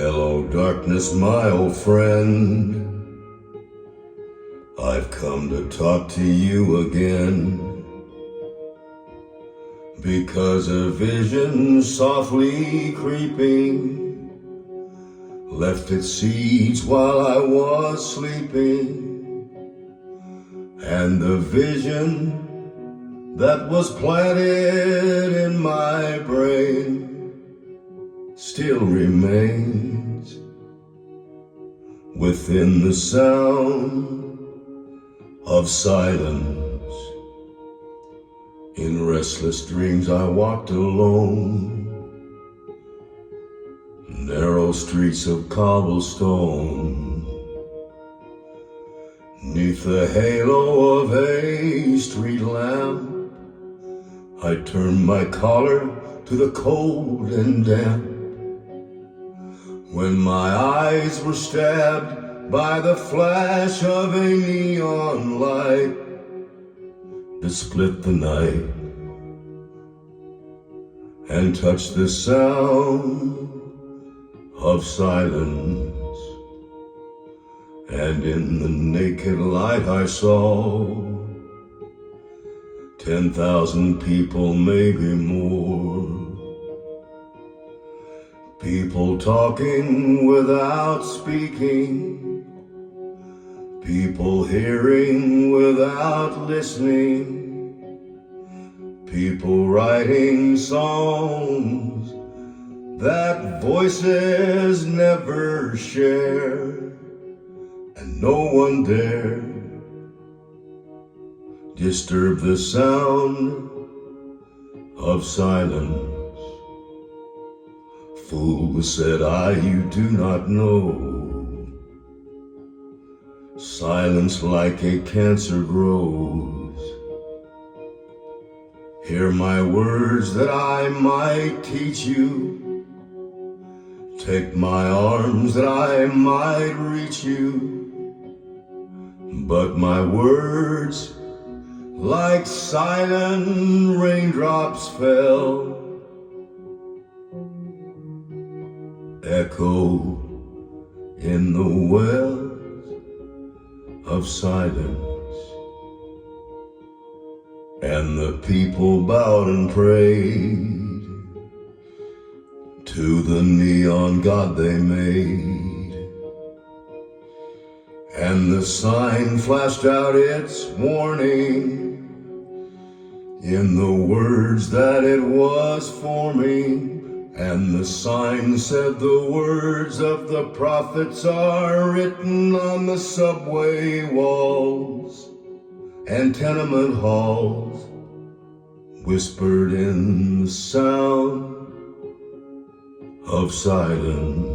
Hello, darkness, my old friend. I've come to talk to you again, because a vision softly creeping left its seeds while I was sleeping, and the vision that was planted in my brain still remains within the sound of silence. In restless dreams I walked alone, narrow streets of cobblestone, 'neath the halo of a street lamp. I turned my collar to the cold and damp, when my eyes were stabbed by the flash of a neon light that split the night and touched the sound of silence. And in the naked light I saw 10,000 people, maybe more. People talking without speaking, people hearing without listening, people writing songs that voices never share, and no one dared disturb the sound of silence. Fool, said I, you do not know. Silence like a cancer grows. Hear my words that I might teach you. Take my arms that I might reach you. But my words, like silent raindrops, fell, echo in the wells of silence. And the people bowed and prayed to the neon god they made, and the sign flashed out its warning in the words that it was forming. And the sign said the words of the prophets are written on the subway walls and tenement halls, whispered in the sound of silence.